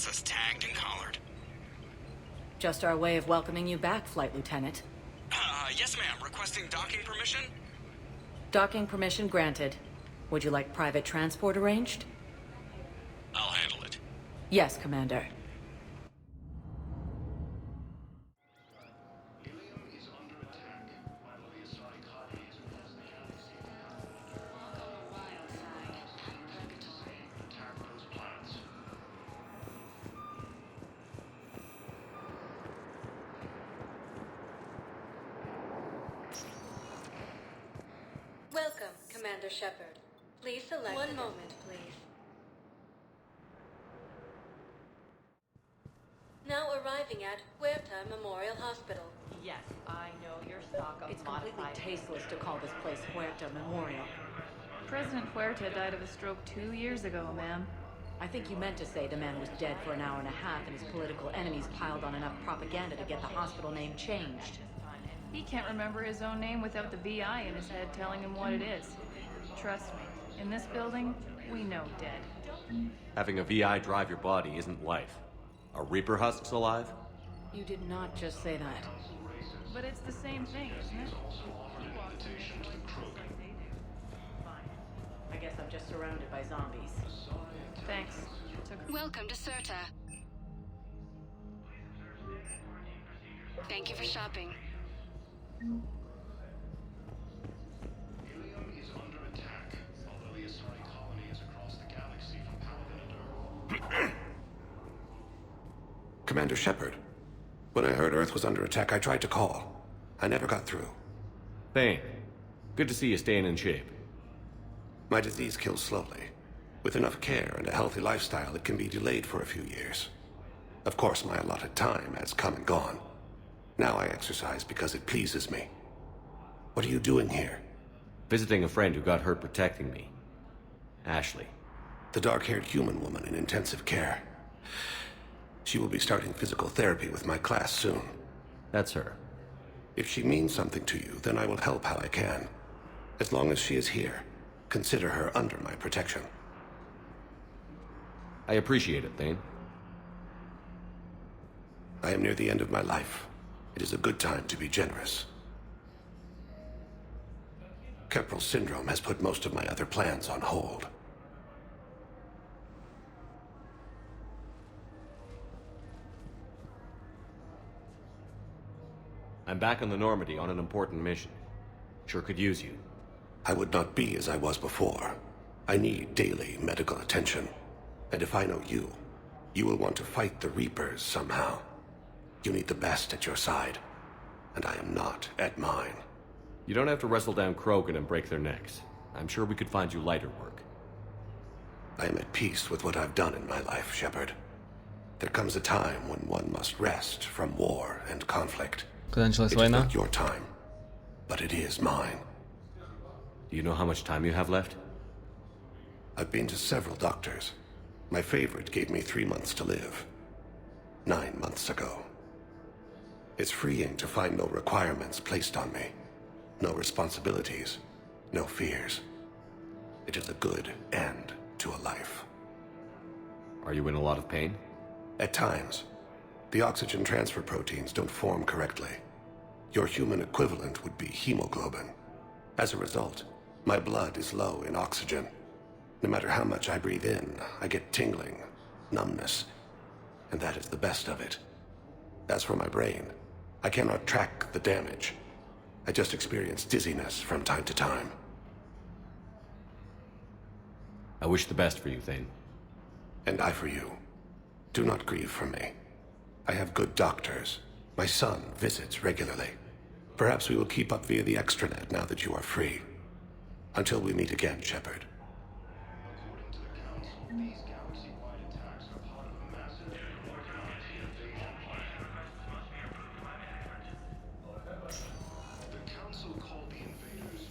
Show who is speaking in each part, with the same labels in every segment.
Speaker 1: has us tagged and collared.
Speaker 2: Just our way of welcoming you back, Flight Lieutenant.
Speaker 1: Yes, ma'am. Requesting docking permission?
Speaker 2: Docking permission granted. Would you like private transport arranged?
Speaker 1: I'll handle it.
Speaker 2: Yes, Commander.
Speaker 3: Welcome, Commander Shepard. Please select... One moment, please. Now arriving at Huerta Memorial Hospital.
Speaker 2: Yes, I know your stock of It's completely tasteless to call this place Huerta Memorial.
Speaker 4: President Huerta died of a stroke 2 years ago, ma'am.
Speaker 2: I think you meant to say the man was dead for an hour and a half and his political enemies piled on enough propaganda to get the hospital name changed.
Speaker 4: He can't remember his own name without the VI in his head telling him what it is. Trust me, in this building, we know dead.
Speaker 5: Having a VI drive your body isn't life. Are Reaper husks alive?
Speaker 2: You did not just say that.
Speaker 4: But it's the same thing, isn't it?
Speaker 2: I guess I'm just surrounded by zombies.
Speaker 4: Thanks.
Speaker 3: Welcome to Certa. Thank you for shopping.
Speaker 6: Helium is under attack, although the Asari colony is across the galaxy from Paladin.
Speaker 7: Commander Shepard. When I heard Earth was under attack, I tried to call. I never got through.
Speaker 5: Thane, good to see you staying in shape.
Speaker 7: My disease kills slowly. With enough care and a healthy lifestyle, it can be delayed for a few years. Of course, my allotted time has come and gone. Now I exercise because it pleases me. What are you doing here?
Speaker 5: Visiting a friend who got hurt protecting me. Ashley.
Speaker 7: The dark-haired human woman in intensive care. She will be starting physical therapy with my class soon.
Speaker 5: That's her.
Speaker 7: If she means something to you, then I will help how I can. As long as she is here, consider her under my protection.
Speaker 5: I appreciate it, Thane.
Speaker 7: I am near the end of my life. It is a good time to be generous. Kepral syndrome has put most of my other plans on hold.
Speaker 5: I'm back on the Normandy on an important mission. Sure could use you.
Speaker 7: I would not be as I was before. I need daily medical attention. And if I know you, you will want to fight the Reapers somehow. You need the best at your side, and I am not at mine.
Speaker 5: You don't have to wrestle down Krogan and break their necks. I'm sure we could find you lighter work.
Speaker 7: I am at peace with what I've done in my life, Shepard. There comes a time when one must rest from war and conflict.
Speaker 8: Когда началась
Speaker 7: It is
Speaker 8: война?
Speaker 7: not your time, but it is mine.
Speaker 5: Do you know how much time you have left?
Speaker 7: I've been to several doctors. My favorite gave me 3 months to live. 9 months ago. It's freeing to find no requirements placed on me. No responsibilities. No fears. It is a good end to a life.
Speaker 5: Are you in a lot of pain?
Speaker 7: At times. The oxygen transfer proteins don't form correctly. Your human equivalent would be hemoglobin. As a result, my blood is low in oxygen. No matter how much I breathe in, I get tingling, numbness, and that is the best of it. As for my brain, I cannot track the damage. I just experience dizziness from time to time.
Speaker 5: I wish the best for you, Thane.
Speaker 7: And I for you. Do not grieve for me. I have good doctors. My son visits regularly. Perhaps we will keep up via the extranet now that you are free. Until we meet again, Shepard.
Speaker 6: According to the Council, these galaxy-wide attacks are part of a massive organized invasion plan. The Council called the invaders...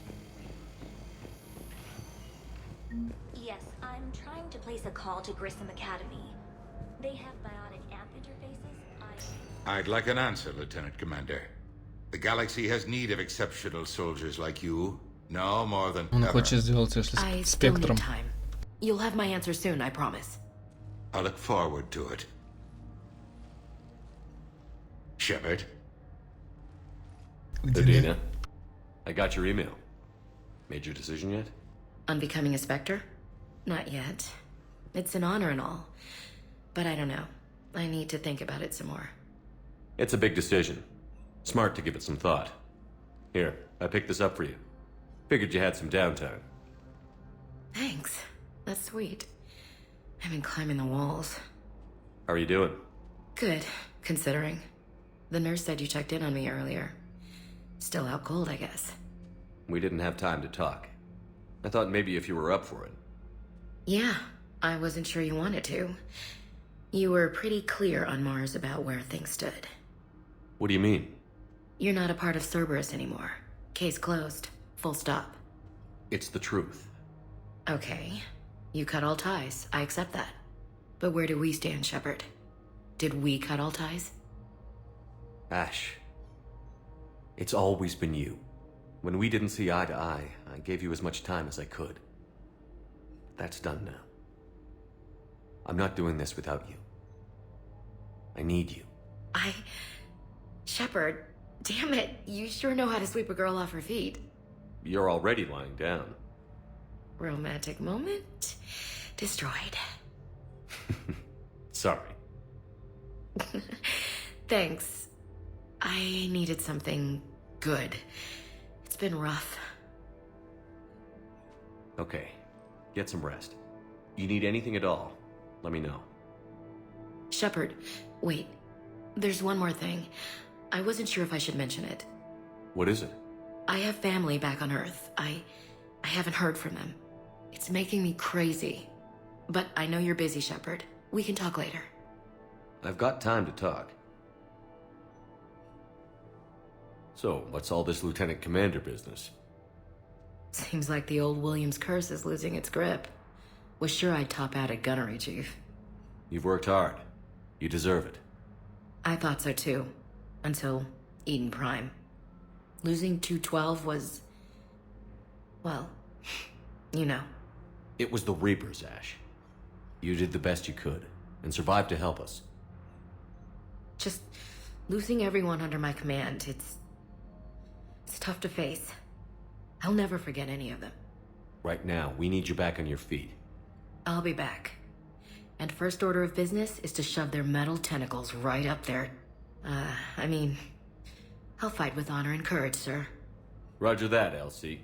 Speaker 9: Yes, I'm trying to place a call to Grissom Academy. They have biotic amp interfaces.
Speaker 10: I'd like an answer, Lieutenant Commander. The galaxy has need of exceptional soldiers like you. No more than
Speaker 8: Он
Speaker 10: ever.
Speaker 8: хочет сделать ее
Speaker 2: I still
Speaker 8: спектром.
Speaker 2: need time. You'll have my answer soon, I promise.
Speaker 10: I look forward to it. Shepard?
Speaker 5: Adina, I got your email. Made your decision yet?
Speaker 2: On becoming a Spectre? Not yet. It's an honor and all. But I don't know. I need to think about it some more.
Speaker 5: It's a big decision. Smart to give it some thought. Here, I picked this up for you. Figured you had some downtime.
Speaker 2: Thanks. That's sweet. I've been climbing the walls.
Speaker 5: How are you doing?
Speaker 2: Good, considering. The nurse said you checked in on me earlier. Still out cold, I guess.
Speaker 5: We didn't have time to talk. I thought maybe if you were up for it.
Speaker 2: Yeah, I wasn't sure you wanted to. You were pretty clear on Mars about where things stood.
Speaker 5: What do you mean?
Speaker 2: You're not a part of Cerberus anymore. Case closed. Full stop.
Speaker 5: It's the truth.
Speaker 2: Okay. You cut all ties. I accept that. But where do we stand, Shepard? Did we cut all ties?
Speaker 5: Ash. It's always been you. When we didn't see eye to eye, I gave you as much time as I could. That's done now. I'm not doing this without you. I need you.
Speaker 2: Shepard, damn it, you sure know how to sweep a girl off her feet.
Speaker 5: You're already lying down.
Speaker 2: Romantic moment destroyed.
Speaker 5: Sorry.
Speaker 2: Thanks. I needed something good. It's been rough.
Speaker 5: Okay. Get some rest. You need anything at all, let me know.
Speaker 2: Shepard, wait. There's one more thing. I wasn't sure if I should mention it.
Speaker 5: What is it?
Speaker 2: I have family back on Earth. I haven't heard from them. It's making me crazy. But I know you're busy, Shepard. We can talk later.
Speaker 5: I've got time to talk. So, what's all this Lieutenant Commander business?
Speaker 2: Seems like the old Williams curse is losing its grip. Was sure I'd top out at gunnery, Chief.
Speaker 5: You've worked hard. You deserve it.
Speaker 2: I thought so too. Until Eden Prime. Losing 212 was... well, you know.
Speaker 5: It was the Reapers, Ash. You did the best you could, and survived to help us.
Speaker 2: Just losing everyone under my command, it's tough to face. I'll never forget any of them.
Speaker 5: Right now, we need you back on your feet.
Speaker 2: I'll be back. And first order of business is to shove their metal tentacles right up there. I'll fight with honor and courage, sir.
Speaker 5: Roger that, Elsie.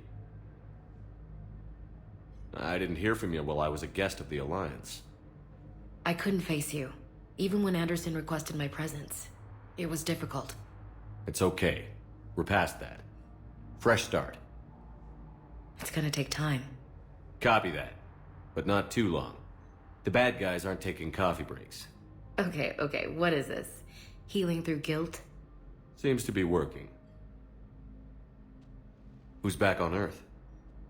Speaker 5: I didn't hear from you while I was a guest of the Alliance.
Speaker 2: I couldn't face you, even when Anderson requested my presence. It was difficult.
Speaker 5: It's okay. We're past that. Fresh start.
Speaker 2: It's gonna take time.
Speaker 5: Copy that. But not too long. The bad guys aren't taking coffee breaks.
Speaker 2: Okay, what is this? Healing through guilt?
Speaker 5: Seems to be working. Who's back on Earth?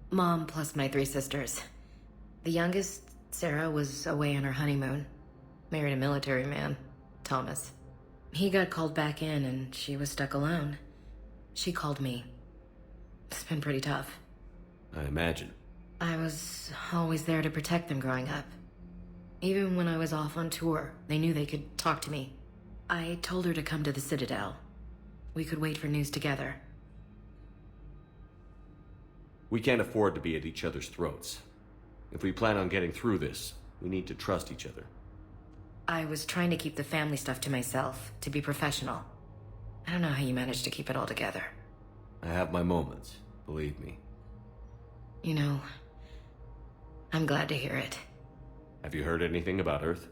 Speaker 2: Mom plus my 3 sisters. The youngest, Sarah, was away on her honeymoon. Married a military man, Thomas. He got called back in and she was stuck alone. She called me. It's been pretty tough.
Speaker 5: I imagine.
Speaker 2: I was always there to protect them growing up. Even when I was off on tour, they knew they could talk to me. I told her to come to the Citadel. We could wait for news together.
Speaker 5: We can't afford to be at each other's throats. If we plan on getting through this, we need to trust each other.
Speaker 2: I was trying to keep the family stuff to myself, to be professional. I don't know how you managed to keep it all together.
Speaker 5: I have my moments, believe me.
Speaker 2: You know, I'm glad to hear it.
Speaker 5: Have you heard anything about Earth?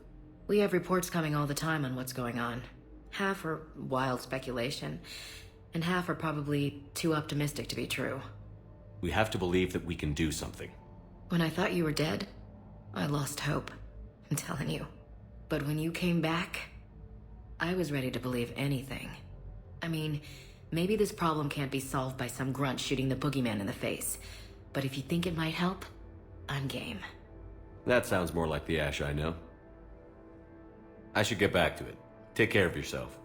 Speaker 2: We have reports coming all the time on what's going on. Half are wild speculation, and half are probably too optimistic to be true.
Speaker 5: We have to believe that we can do something.
Speaker 2: When I thought you were dead, I lost hope. I'm telling you. But when you came back, I was ready to believe anything. I mean, maybe this problem can't be solved by some grunt shooting the boogeyman in the face. But if you think it might help, I'm game.
Speaker 5: That sounds more like the Ash I know. I should get back to it. Take care of yourself.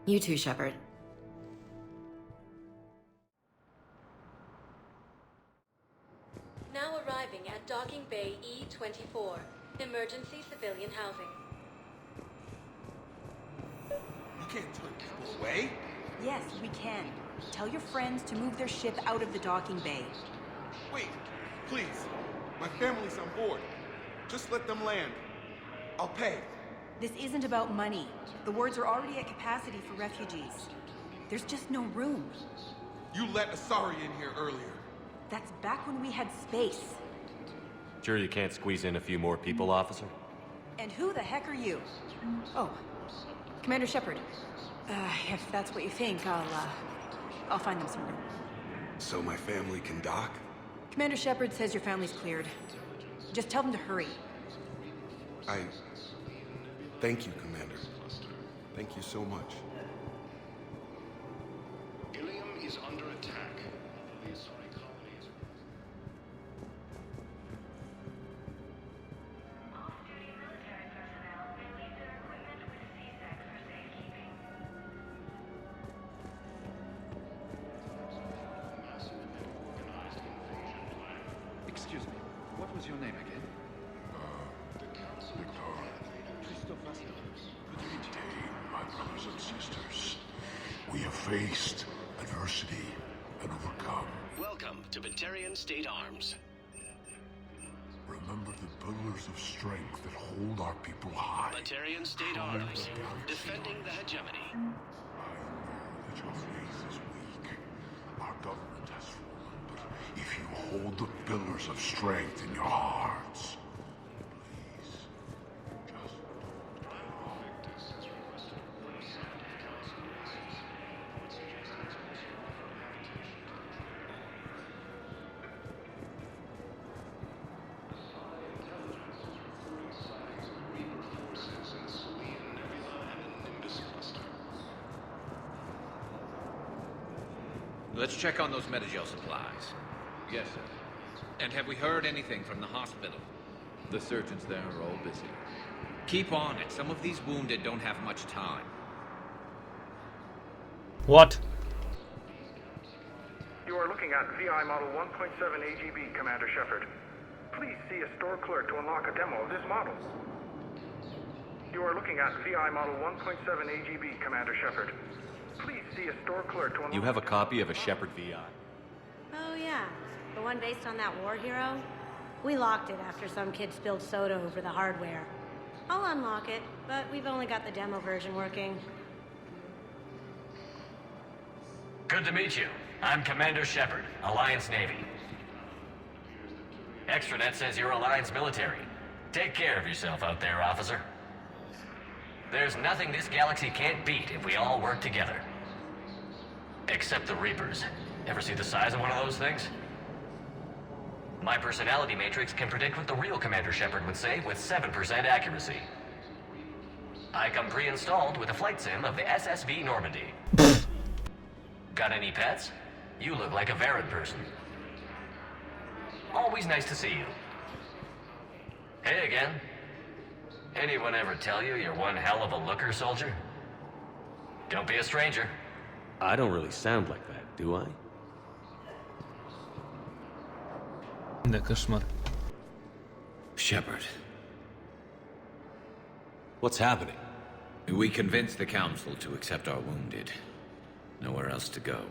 Speaker 2: You too, Shepard.
Speaker 3: Now arriving at Docking Bay E-24, emergency civilian housing.
Speaker 8: can't turn people away.
Speaker 11: Yes, we can. Tell your friends to move their ship out of the docking bay.
Speaker 8: Wait, please. My family's on board. Just let them land. I'll pay.
Speaker 11: This isn't about money. The wards are already at capacity for refugees. There's just no room.
Speaker 8: You let Asari in here earlier.
Speaker 11: That's back when we had space.
Speaker 5: Sure you can't squeeze in a few more people, officer?
Speaker 11: And who the heck are you? Oh, Commander Shepard. If that's what you think, I'll find them some room.
Speaker 8: So my family can dock?
Speaker 11: Commander Shepard says your family's cleared. Just tell them to hurry.
Speaker 8: Thank you, Commander. Thank you so much.
Speaker 6: Ilium is under attack. The Asari colony is...
Speaker 9: Off-duty military personnel may leave their equipment with CSEC for safekeeping.
Speaker 6: Massive and organized invasion plan.
Speaker 12: Excuse me, what was your name again?
Speaker 6: The Council of...
Speaker 13: My brothers and sisters, we have faced adversity and overcome.
Speaker 1: Welcome to Batarian State Arms.
Speaker 13: Remember the pillars of strength that hold our people high.
Speaker 1: Batarian State Arms, defending the hegemony.
Speaker 13: I know that your faith is weak. Our government has fallen, but if you hold the pillars of strength in your hearts, please, just
Speaker 6: Victus has requested a set of council bases. Would suggest it's also a habitation to the sightings of Reaper forces in Selene Nebula and the Nimbus cluster.
Speaker 12: Let's check on those Metagel supplies. Yes, sir. And have we heard anything from the hospital? The surgeons there are all busy. Keep on it. Some of these wounded don't have much time.
Speaker 14: What?
Speaker 15: You are looking at VI Model 1.7 AGB, Commander Shepard. Please see a store clerk to unlock a demo of this model. You are looking at VI Model 1.7 AGB, Commander Shepard. Please see a store clerk to unlock...
Speaker 5: You have a copy of a Shepard VI?
Speaker 16: Oh yeah, the one based on that war hero? We locked it after some kid spilled soda over the hardware. I'll unlock it, but we've only got the demo version working.
Speaker 17: Good to meet you. I'm Commander Shepard, Alliance Navy. Extranet says you're Alliance military. Take care of yourself out there, officer. There's nothing this galaxy can't beat if we all work together. Except the Reapers. Ever see the size of one of those things? My personality matrix can predict what the real Commander Shepard would say with 7% accuracy. I come pre-installed with a flight sim of the SSB Normandy. Got any pets? You look like a Varad person. Always nice to see you. Hey again. Anyone ever tell you you're one hell of a looker, soldier? Don't be a stranger.
Speaker 5: I don't really sound like that, do I?
Speaker 14: Да кошмар.
Speaker 12: Shepard.
Speaker 5: What's happening?
Speaker 12: We convinced the Council to accept our wounded. Nowhere else to go.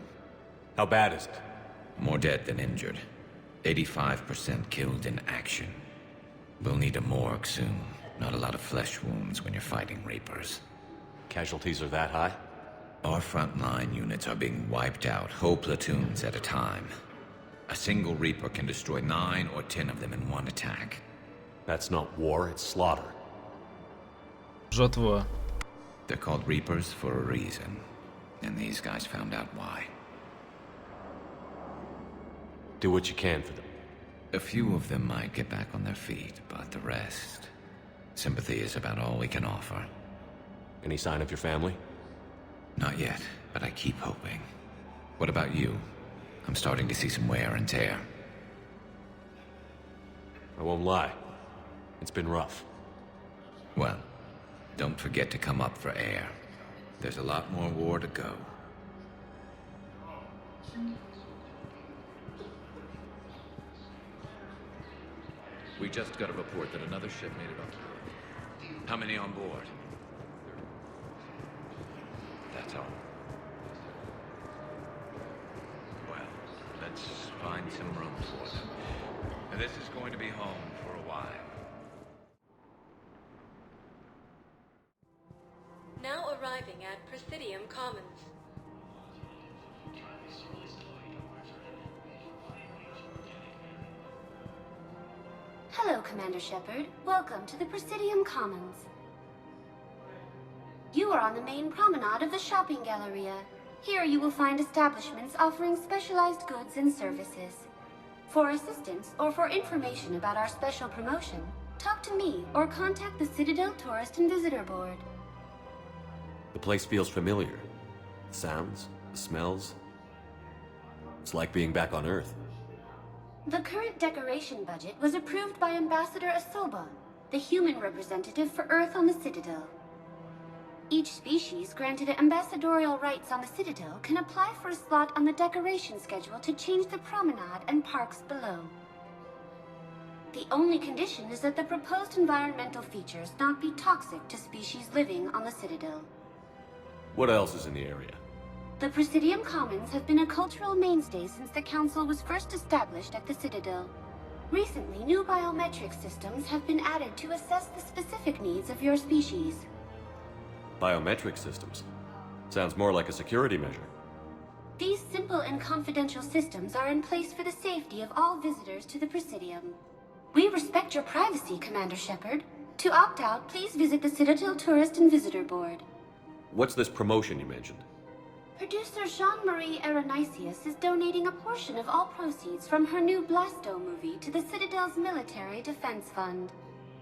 Speaker 5: How bad is it?
Speaker 12: More dead than injured. 85% killed in action. We'll need a morgue soon. Not a lot of flesh wounds when you're fighting Reapers.
Speaker 5: Casualties are that high?
Speaker 12: Our frontline units are being wiped out, whole platoons at a time. A single Reaper can destroy 9 or 10 of them in one attack.
Speaker 5: That's not war, it's slaughter.
Speaker 14: Жётво.
Speaker 12: They're called Reapers for a reason. And these guys found out why.
Speaker 5: Do what you can for them.
Speaker 12: A few of them might get back on their feet, but the rest... Sympathy is about all we can offer.
Speaker 5: Any sign of your family?
Speaker 12: Not yet, but I keep hoping. What about you? I'm starting to see some wear and tear.
Speaker 5: I won't lie. It's been rough.
Speaker 12: Well, don't forget to come up for air. There's a lot more war to go. We just got a report that another ship made it off. How many on board? that's all. Well, let's find some room for them. And this is going to be home for a while.
Speaker 3: Now arriving at Presidium Commons.
Speaker 18: Hello, Commander Shepard. Welcome to the Presidium Commons. You are on the main promenade of the shopping galleria. Here you will find establishments offering specialized goods and services. For assistance or for information about our special promotion, talk to me or contact the Citadel Tourist and Visitor Board.
Speaker 5: The place feels familiar. The sounds, the smells. It's like being back on Earth.
Speaker 18: The current decoration budget was approved by Ambassador Asoba, the human representative for Earth on the Citadel. Each species granted ambassadorial rights on the Citadel can apply for a slot on the decoration schedule to change the promenade and parks below. The only condition is that the proposed environmental features not be toxic to species living on the Citadel.
Speaker 5: What else is in the area?
Speaker 18: The Presidium Commons have been a cultural mainstay since the Council was first established at the Citadel. Recently, new biometric systems have been added to assess the specific needs of your species.
Speaker 5: Biometric systems. Sounds more like a security measure.
Speaker 18: These simple and confidential systems are in place for the safety of all visitors to the Presidium. We respect your privacy, Commander Shepard. To opt out, please visit the Citadel Tourist and Visitor Board.
Speaker 5: What's this promotion you mentioned?
Speaker 18: Producer Jean-Marie Aronisius is donating a portion of all proceeds from her new Blasto movie to the Citadel's Military Defense Fund.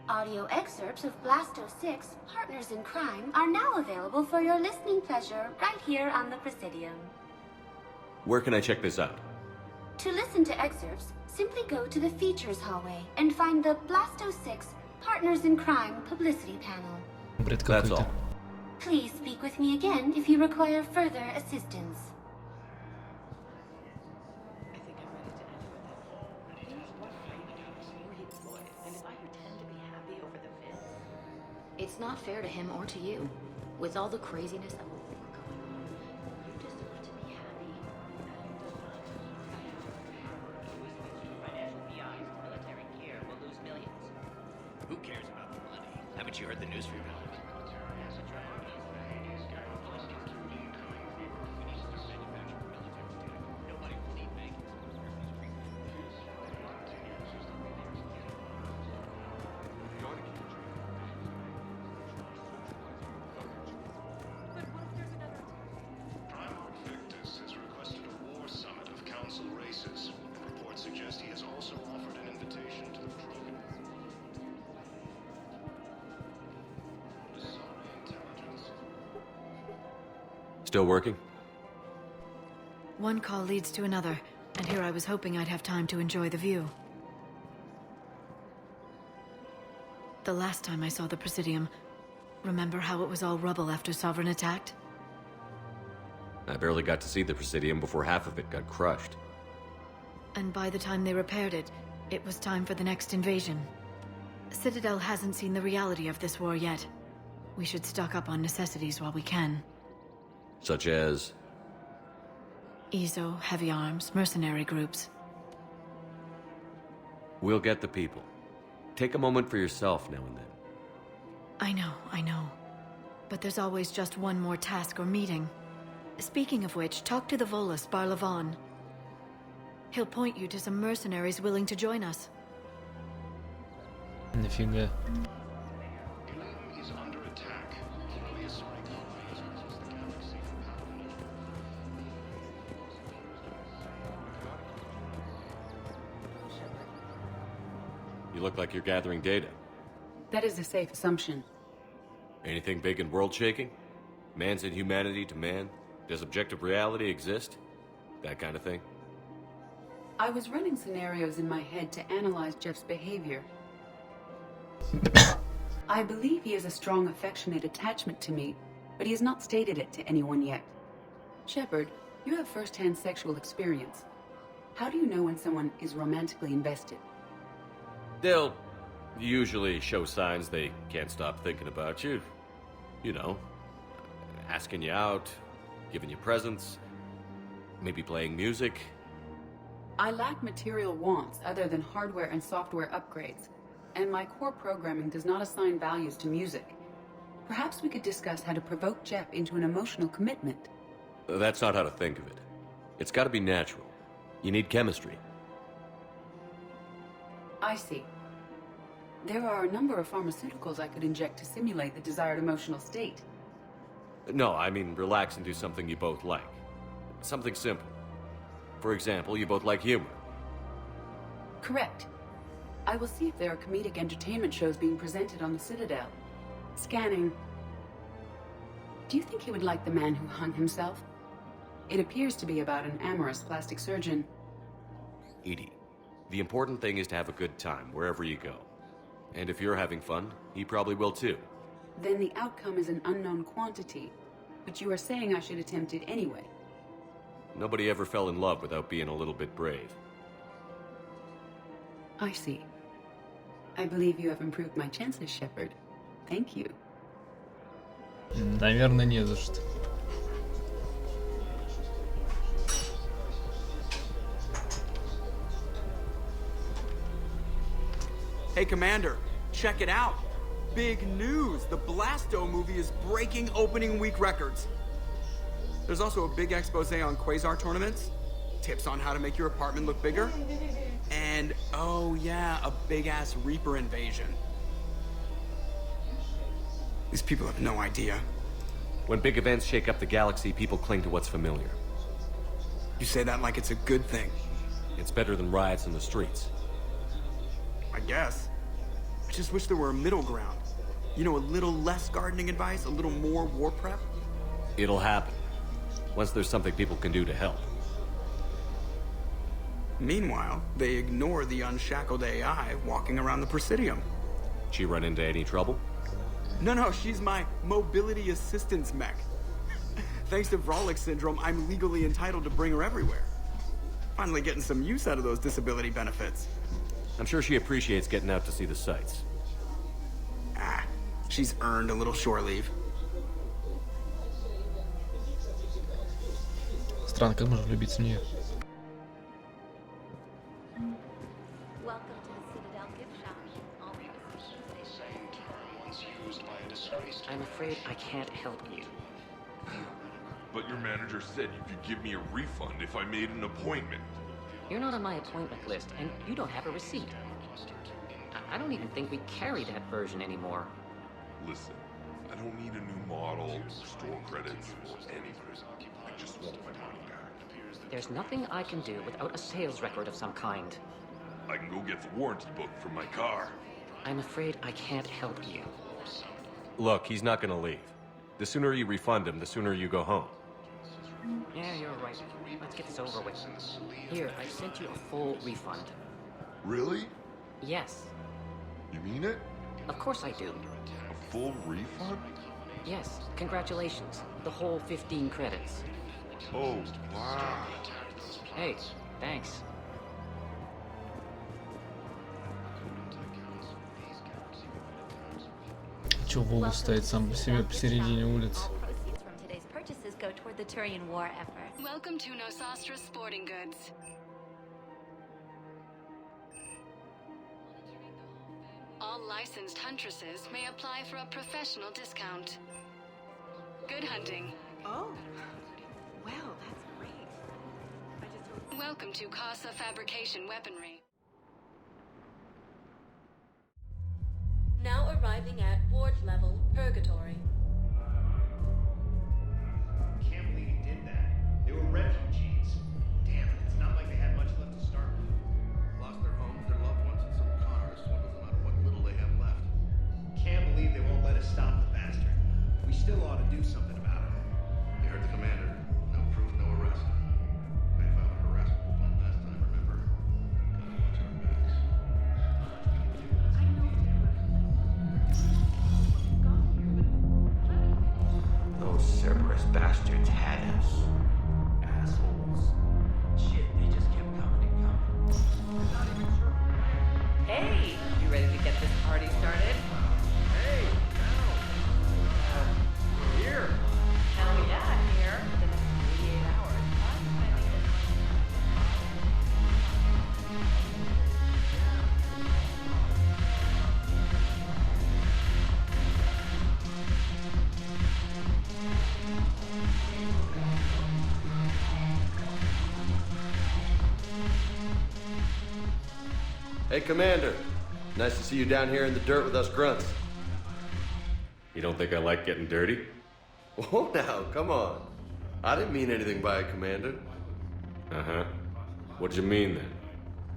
Speaker 18: Audio excerpts of Blasto 6, Partners in Crime, are now available for your listening pleasure right here on the Presidium.
Speaker 5: Where can I check this out?
Speaker 18: To listen to excerpts, simply go to the Features hallway and find the Blasto 6, Partners in Crime publicity panel.
Speaker 5: That's all.
Speaker 18: Please speak with me again if you require further assistance.
Speaker 2: It's not fair to him or to you. With all the craziness that will be going on, you just want to be happy.
Speaker 19: Financial PIs, military care will lose millions. Who cares about the money? Haven't you heard the news for your relevant?
Speaker 5: Still working?
Speaker 2: One call leads to another, and here I was hoping I'd have time to enjoy the view. The last time I saw the Presidium, remember how it was all rubble after Sovereign attacked?
Speaker 5: I barely got to see the Presidium before half of it got crushed.
Speaker 2: And by the time they repaired it, it was time for the next invasion. Citadel hasn't seen the reality of this war yet. We should stock up on necessities while we can.
Speaker 5: Such as?
Speaker 2: EZO, heavy arms, mercenary groups.
Speaker 5: We'll get the people. Take a moment for yourself now and then.
Speaker 2: I know. But there's always just one more task or meeting. Speaking of which, talk to the Volus, Barlavon. He'll point you to some mercenaries willing to join us.
Speaker 14: Нифига.
Speaker 5: You look like you're gathering data.
Speaker 20: That is a safe assumption.
Speaker 5: Anything big and world-shaking? Man's inhumanity to man? Does objective reality exist? That kind of thing?
Speaker 20: I was running scenarios in my head to analyze Jeff's behavior. I believe he has a strong affectionate attachment to me, but he has not stated it to anyone yet. Shepard, you have first-hand sexual experience. How do you know when someone is romantically invested?
Speaker 5: They'll usually show signs they can't stop thinking about you. You know, asking you out, giving you presents, maybe playing music.
Speaker 20: I lack material wants other than hardware and software upgrades, and my core programming does not assign values to music. Perhaps we could discuss how to provoke Jep into an emotional commitment.
Speaker 5: That's not how to think of it. It's got to be natural. You need chemistry.
Speaker 20: I see. There are a number of pharmaceuticals I could inject to simulate the desired emotional state.
Speaker 5: No, I mean relax and do something you both like. Something simple. For example, you both like humor.
Speaker 20: Correct. I will see if there are comedic entertainment shows being presented on the Citadel. Scanning. Do you think he would like The Man Who Hung Himself? It appears to be about an amorous plastic surgeon.
Speaker 5: Edie, the important thing is to have a good time wherever you go. And if you're having fun, he probably will too.
Speaker 20: Then the outcome is an unknown quantity. But you are saying I should attempt it anyway.
Speaker 5: Nobody ever fell in love without being a little bit brave.
Speaker 20: I see. I believe you have improved my chances, Shepard. Thank you.
Speaker 14: Наверное, не за что.
Speaker 21: Hey, Commander, check it out. Big news! The Blasto movie is breaking opening week records. There's also a big expose on quasar tournaments, tips on how to make your apartment look bigger, and, oh yeah, a big-ass Reaper invasion. These people have no idea.
Speaker 5: When big events shake up the galaxy, people cling to what's familiar.
Speaker 21: You say that like it's a good thing.
Speaker 5: It's better than riots in the streets.
Speaker 21: I guess. I just wish there were a middle ground. You know, a little less gardening advice, a little more war prep.
Speaker 5: It'll happen. Once there's something people can do to help.
Speaker 21: Meanwhile, they ignore the unshackled AI walking around the Presidium.
Speaker 5: She run into any trouble?
Speaker 21: No, she's my mobility assistance mech. Thanks to Vrolic syndrome, I'm legally entitled to bring her everywhere. Finally getting some use out of those disability benefits.
Speaker 5: I'm sure she appreciates getting out to see the sights.
Speaker 21: Ah, she's earned a little shore leave.
Speaker 14: Странно, как можно влюбиться в нее.
Speaker 22: I'm afraid I can't help you.
Speaker 13: But your manager said you could give me a refund if I made an appointment.
Speaker 22: You're not on my appointment list, and you don't have a receipt. I don't even think we carry that version anymore.
Speaker 13: Listen, I don't need a new model, store credits, or anything. I just want my money back.
Speaker 22: There's nothing I can do without a sales record of some kind.
Speaker 13: I can go get the warranty book from my car.
Speaker 22: I'm afraid I can't help you.
Speaker 5: Look, he's not gonna leave. The sooner you refund him, the sooner you go home.
Speaker 22: Yeah, you're right. Let's get this over with. Here, I sent you a full refund.
Speaker 13: Really?
Speaker 22: Yes.
Speaker 13: You mean it?
Speaker 22: Of course I do.
Speaker 13: A full refund?
Speaker 22: Yes, congratulations. The whole 15 credits.
Speaker 13: Oh, wow.
Speaker 22: Hey, thanks.
Speaker 14: Чё волос стоит сам по себе посередине улицы?
Speaker 9: Today's purchases go toward the Turian war effort.
Speaker 3: Welcome to Nosastra Sporting Goods. All licensed huntresses may apply for a professional discount. Good hunting.
Speaker 11: Oh. Well, that's great.
Speaker 3: Welcome to Casa Fabrication Weaponry. Now arriving at ward level, Purgatory.
Speaker 23: Can't believe he did that. They were refugees. Damn it, it's not like they had much left to start with.
Speaker 8: Lost their homes, their loved ones, and some cars. Swindles them out of what little they have left.
Speaker 23: Can't believe they won't let us stop the bastard. We still ought to do something about it.
Speaker 8: You heard the commander. No proof, no arrest. They filed an arrest one last time, remember? Gotta watch our backs.
Speaker 17: Those Cerberus bastards had us. Assholes. Shit, they just kept coming and coming.
Speaker 24: Hey, you ready to get this party started?
Speaker 23: Hey, now. We're here.
Speaker 24: Hell yeah, I'm here. Then
Speaker 1: Hey, Commander. Nice to see you down here in the dirt with us grunts.
Speaker 5: You don't think I like getting dirty?
Speaker 1: Oh, now, come on. I didn't mean anything by it, Commander.
Speaker 5: Uh-huh. What'd you mean, then?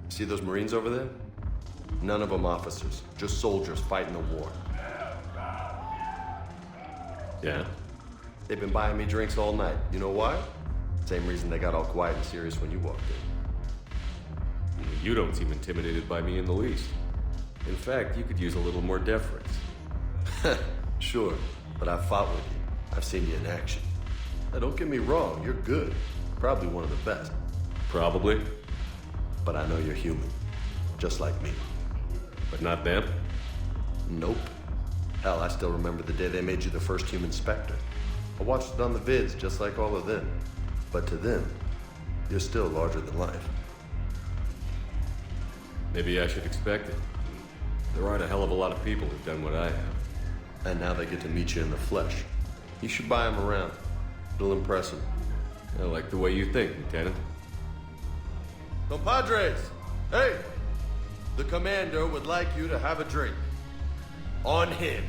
Speaker 1: See those Marines over there? None of them officers, just soldiers fighting the war.
Speaker 5: Yeah?
Speaker 1: They've been buying me drinks all night. You know why? Same reason they got all quiet and serious when you walked in.
Speaker 5: You don't seem intimidated by me in the least.
Speaker 1: In fact, you could use a little more deference. Sure, but I've fought with you. I've seen you in action. Now, don't get me wrong, you're good. Probably one of the best.
Speaker 5: Probably.
Speaker 1: But I know you're human. Just like me.
Speaker 5: But not them?
Speaker 1: Nope. Hell, I still remember the day they made you the first human Spectre. I watched it on the vids, just like all of them. But to them, you're still larger than life.
Speaker 5: Maybe I should expect it. There aren't a hell of a lot of people who've done what I have.
Speaker 1: And now they get to meet you in the flesh. You should buy them around. It'll impress them.
Speaker 5: I like the way you think, Lieutenant.
Speaker 1: Compadres! Hey! The Commander would like you to have a drink. On him.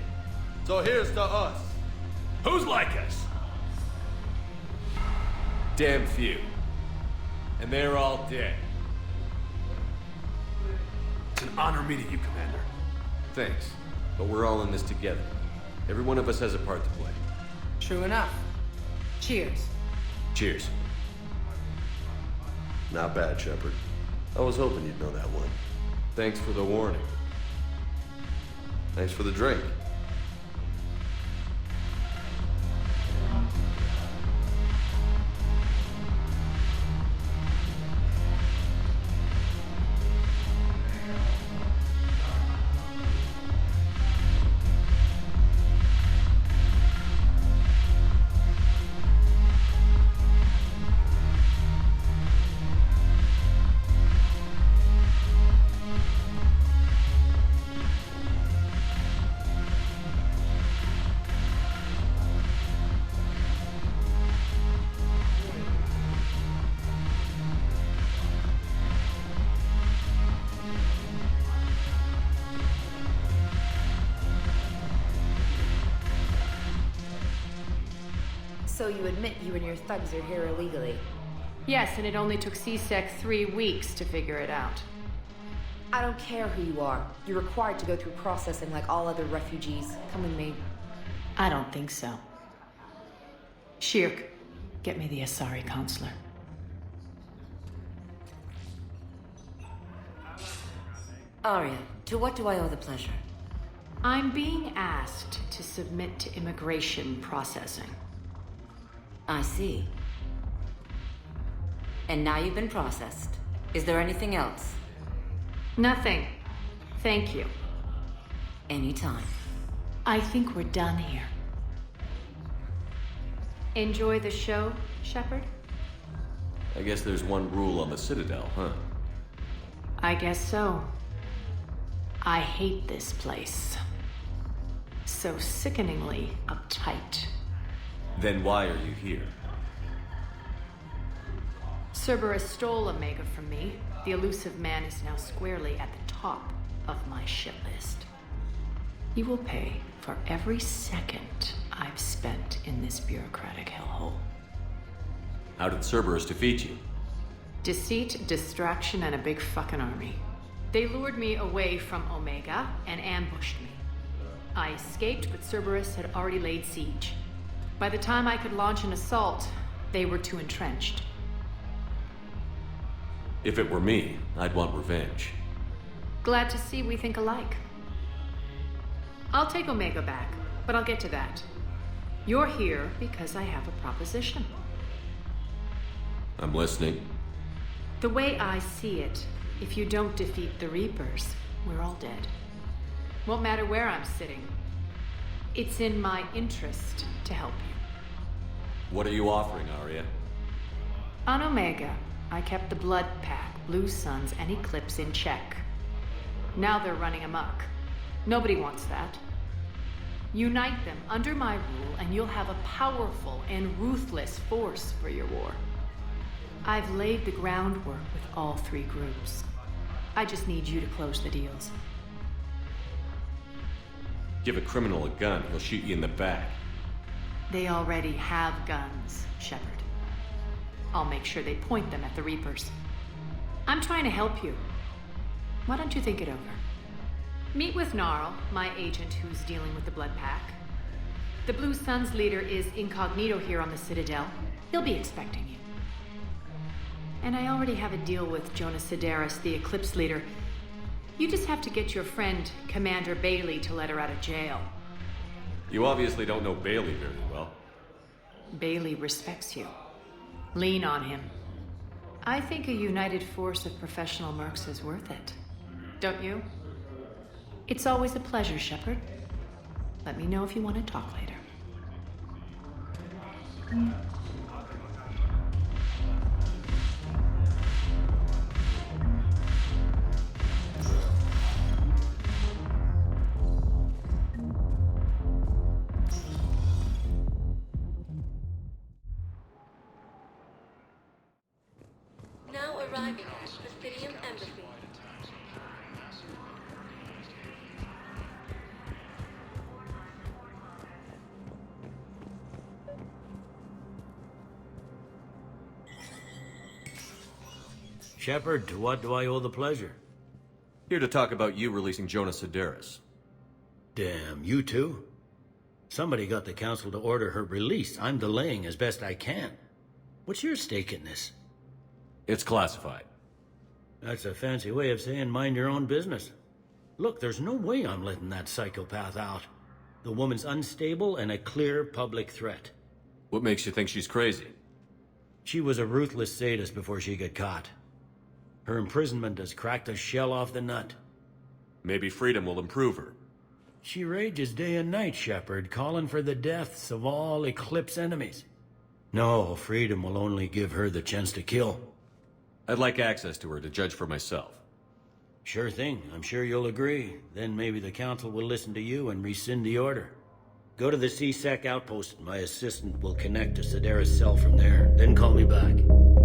Speaker 1: So here's to us.
Speaker 5: Who's like us? Damn few. And they're all dead.
Speaker 1: It's an honor meeting you, Commander.
Speaker 5: Thanks. But we're all in this together. Every one of us has a part to play.
Speaker 11: True enough. Cheers.
Speaker 5: Cheers.
Speaker 1: Not bad, Shepard. I was hoping you'd know that one.
Speaker 5: Thanks for the warning.
Speaker 1: Thanks for the drink.
Speaker 2: So you admit you and your thugs are here illegally?
Speaker 11: Yes, and it only took CSEC 3 weeks to figure it out.
Speaker 2: I don't care who you are. You're required to go through processing like all other refugees. Come with me.
Speaker 11: I don't think so. Shirk, get me the Asari counselor.
Speaker 2: Arya, to what do I owe the pleasure?
Speaker 11: I'm being asked to submit to immigration processing.
Speaker 2: I see. And now you've been processed. Is there anything else?
Speaker 11: Nothing. Thank you.
Speaker 2: Anytime.
Speaker 11: I think we're done here. Enjoy the show, Shepard?
Speaker 5: I guess there's one rule on the Citadel, huh?
Speaker 11: I guess so. I hate this place. So sickeningly uptight.
Speaker 5: Then why are you here?
Speaker 11: Cerberus stole Omega from me. The elusive man is now squarely at the top of my shit list. He will pay for every second I've spent in this bureaucratic hellhole.
Speaker 5: How did Cerberus defeat you?
Speaker 11: Deceit, distraction, and a big fucking army. They lured me away from Omega and ambushed me. I escaped, but Cerberus had already laid siege. By the time I could launch an assault, they were too entrenched.
Speaker 5: If it were me, I'd want revenge.
Speaker 11: Glad to see we think alike. I'll take Omega back, but I'll get to that. You're here because I have a proposition.
Speaker 5: I'm listening.
Speaker 11: The way I see it, if you don't defeat the Reapers, we're all dead. Won't matter where I'm sitting. It's in my interest to help you.
Speaker 5: What are you offering, Arya?
Speaker 11: On Omega, I kept the Blood Pack, Blue Suns, and Eclipse in check. Now they're running amok. Nobody wants that. Unite them under my rule, and you'll have a powerful and ruthless force for your war. I've laid the groundwork with all 3 groups. I just need you to close the deals.
Speaker 5: Give a criminal a gun, he'll shoot you in the back.
Speaker 11: They already have guns, Shepard. I'll make sure they point them at the Reapers. I'm trying to help you. Why don't you think it over? Meet with Gnarl, my agent who's dealing with the Blood Pack. The Blue Sun's leader is incognito here on the Citadel. He'll be expecting you. And I already have a deal with Jonas Sidaris, the Eclipse leader. You just have to get your friend, Commander Bailey, to let her out of jail.
Speaker 5: You obviously don't know Bailey very well.
Speaker 11: Bailey respects you. Lean on him. I think a united force of professional mercs is worth it. Don't you? It's always a pleasure, Shepard. Let me know if you want to talk later.
Speaker 4: Now arriving at Presidium Embassy.
Speaker 6: Shepard, to what do I owe the pleasure?
Speaker 5: Here to talk about you releasing Jonas Sidaris.
Speaker 6: Damn, you too? Somebody got the council to order her release. I'm delaying as best I can. What's your stake in this?
Speaker 5: It's classified.
Speaker 6: That's a fancy way of saying mind your own business. Look, there's no way I'm letting that psychopath out. The woman's unstable and a clear public threat.
Speaker 5: What makes you think she's crazy?
Speaker 6: She was a ruthless sadist before she got caught. Her imprisonment has cracked the shell off the nut.
Speaker 5: Maybe freedom will improve her.
Speaker 6: She rages day and night, Shepard, calling for the deaths of all Eclipse enemies. No, freedom will only give her the chance to kill.
Speaker 5: I'd like access to her to judge for myself.
Speaker 6: Sure thing. I'm sure you'll agree. Then maybe the council will listen to you and rescind the order. Go to the C-Sec outpost. My assistant will connect to Sidaris' cell from there. Then call me back.